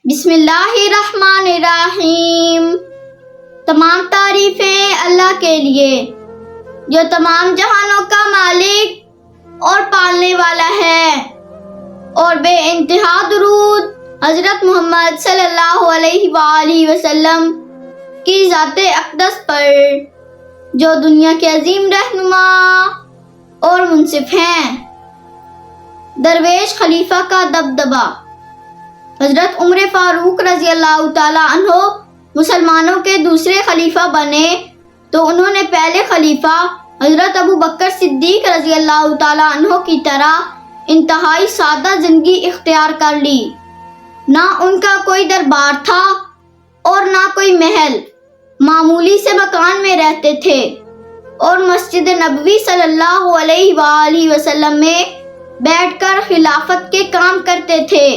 بسم اللہ الرحمن الرحیم۔ تمام تعریفیں اللہ کے لیے جو تمام جہانوں کا مالک اور پالنے والا ہے، اور بے انتہا درود حضرت محمد صلی اللہ علیہ وآلہ وسلم کی ذات اقدس پر جو دنیا کے عظیم رہنما اور منصف ہیں۔ درویش خلیفہ کا دبدبہ۔ حضرت عمر فاروق رضی اللہ تعالی عنہ مسلمانوں کے دوسرے خلیفہ بنے تو انہوں نے پہلے خلیفہ حضرت ابو بکر صدیق رضی اللہ تعالی عنہ کی طرح انتہائی سادہ زندگی اختیار کر لی۔ نہ ان کا کوئی دربار تھا اور نہ کوئی محل، معمولی سے مکان میں رہتے تھے اور مسجد نبوی صلی اللہ علیہ وآلہ وسلم میں بیٹھ کر خلافت کے کام کرتے تھے۔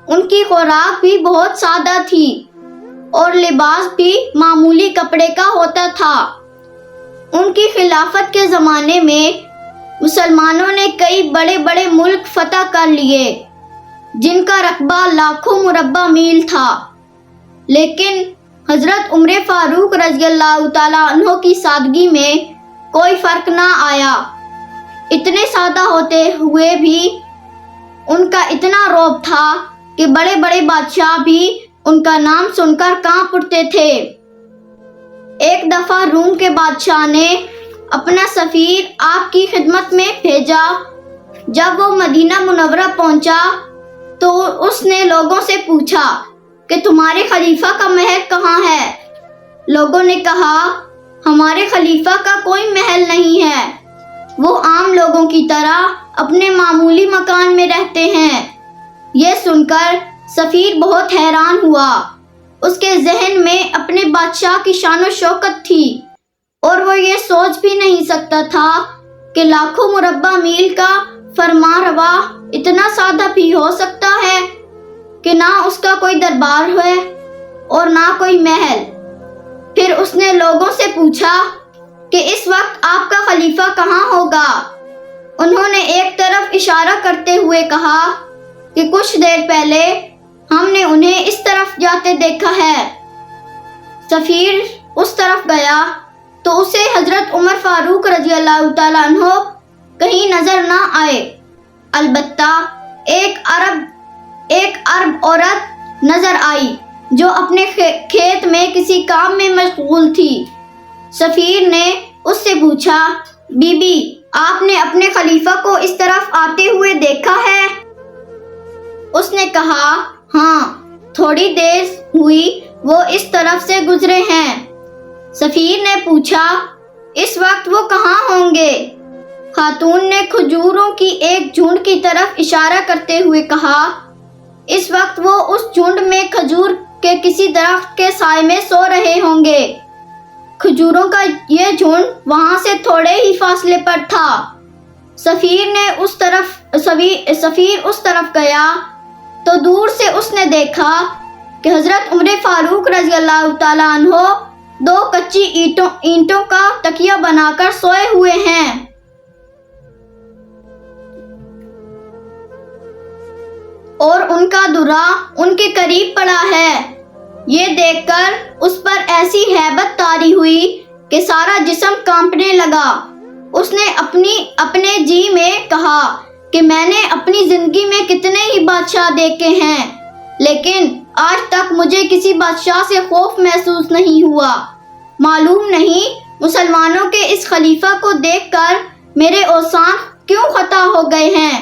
ان کی خوراک بھی بہت سادہ تھی اور لباس بھی معمولی کپڑے کا ہوتا تھا۔ ان کی خلافت کے زمانے میں مسلمانوں نے کئی بڑے بڑے ملک فتح کر لیے جن کا رقبہ لاکھوں مربع میل تھا، لیکن حضرت عمر فاروق رضی اللہ تعالی عنہ کی سادگی میں کوئی فرق نہ آیا۔ اتنے سادہ ہوتے ہوئے بھی ان کا اتنا رعب تھا کہ بڑے بڑے بادشاہ بھی ان کا نام سن کر کانپ اٹھتے تھے۔ ایک دفعہ روم کے بادشاہ نے اپنا سفیر آپ کی خدمت میں بھیجا۔ جب وہ مدینہ منورہ پہنچا تو اس نے لوگوں سے پوچھا کہ تمہارے خلیفہ کا محل کہاں ہے؟ لوگوں نے کہا ہمارے خلیفہ کا کوئی محل نہیں ہے، وہ عام لوگوں کی طرح اپنے معمولی مکان میں رہتے ہیں۔ یہ سن کر سفیر بہت حیران ہوا۔ اس کے ذہن میں اپنے بادشاہ کی شان و شوکت تھی اور وہ یہ سوچ بھی نہیں سکتا تھا کہ لاکھوں مربع میل کا فرمان روا اتنا سادہ بھی ہو سکتا ہے کہ نہ اس کا کوئی دربار ہے اور نہ کوئی محل۔ پھر اس نے لوگوں سے پوچھا کہ اس وقت آپ کا خلیفہ کہاں ہوگا؟ انہوں نے ایک طرف اشارہ کرتے ہوئے کہا کہ کچھ دیر پہلے ہم نے انہیں اس طرف جاتے دیکھا ہے۔ سفیر اس طرف گیا تو اسے حضرت عمر فاروق رضی اللہ تعالی عنہ کہیں نظر نہ آئے، البتہ ایک عرب عورت نظر آئی جو اپنے کھیت میں کسی کام میں مشغول تھی۔ سفیر نے اس سے پوچھا بی بی آپ نے اپنے خلیفہ کو اس طرف آتے ہوئے دیکھا ہے؟ اس نے کہا ہاں، تھوڑی دیر ہوئی وہ اس طرف سے گزرے ہیں۔ سفیر نے پوچھا اس وقت وہ کہاں ہوں گے؟ خاتون نے کھجوروں کی ایک جھنڈ کی طرف اشارہ کرتے ہوئے کہا اس وقت وہ اس جھنڈ میں کھجور کے کسی درخت کے سائے میں سو رہے ہوں گے۔ کھجوروں کا یہ جھنڈ وہاں سے تھوڑے ہی فاصلے پر تھا۔ سفیر اس طرف گیا تو دور سے اس نے دیکھا کہ حضرت عمر فاروق رضی اللہ تعالی عنہ دو کچی اینٹوں کا تکیہ بنا کر سوئے ہوئے ہیں۔ اور ان کا درا ان کے قریب پڑا ہے۔ یہ دیکھ کر اس پر ایسی ہیبت طاری ہوئی کہ سارا جسم کانپنے لگا۔ اس نے اپنے جی میں کہا کہ میں نے اپنی زندگی میں کتنے ہی بادشاہ دیکھے ہیں، لیکن آج تک مجھے کسی بادشاہ سے خوف محسوس نہیں ہوا۔ معلوم نہیں مسلمانوں کے اس خلیفہ کو دیکھ کر میرے اوسان کیوں خطا ہو گئے ہیں۔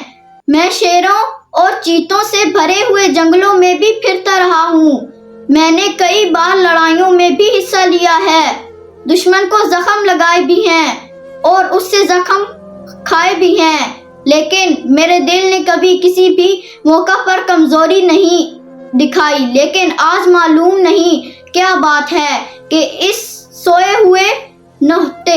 میں شیروں اور چیتوں سے بھرے ہوئے جنگلوں میں بھی پھرتا رہا ہوں، میں نے کئی بار لڑائیوں میں بھی حصہ لیا ہے، دشمن کو زخم لگائے بھی ہیں اور اس سے زخم کھائے بھی ہیں، لیکن میرے دل نے کبھی کسی بھی موقع پر کمزوری نہیں دکھائی۔ لیکن آج معلوم نہیں کیا بات ہے کہ اس سوئے ہوئے نہتے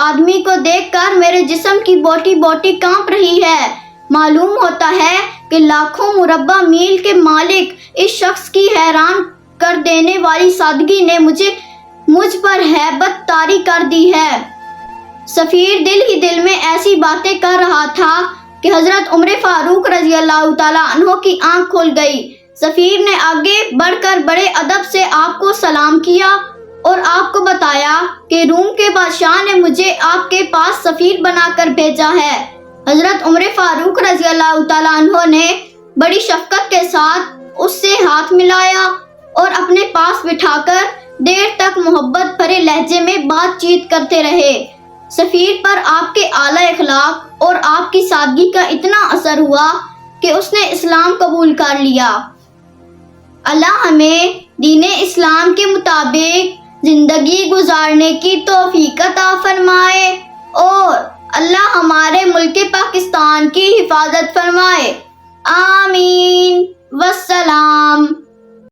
آدمی کو دیکھ کر میرے جسم کی بوٹی بوٹی کانپ رہی ہے۔ معلوم ہوتا ہے کہ لاکھوں مربع میل کے مالک اس شخص کی حیران کر دینے والی سادگی نے مجھ پر ہیبت طاری کر دی ہے۔ سفیر دل ہی دل میں ایسی باتیں کر رہا تھا کہ حضرت عمر فاروق رضی اللہ تعالی عنہ کی آنکھ کھل گئی۔ سفیر نے آگے بڑھ کر بڑے ادب سے آپ کو سلام کیا اور آپ کو بتایا کہ روم کے بادشاہ نے مجھے آپ کے پاس سفیر بنا کر بھیجا ہے۔ حضرت عمر فاروق رضی اللہ تعالیٰ عنہ نے بڑی شفقت کے ساتھ اس سے ہاتھ ملایا اور اپنے پاس بٹھا کر دیر تک محبت بھرے لہجے میں بات چیت کرتے رہے۔ سفیر پر آپ کے اعلیٰ اخلاق اور آپ کی سادگی کا اتنا اثر ہوا کہ اس نے اسلام قبول کر لیا۔ اللہ ہمیں دین اسلام کے مطابق زندگی گزارنے کی توفیق عطا فرمائے اور اللہ ہمارے ملک پاکستان کی حفاظت فرمائے۔ آمین۔ والسلام۔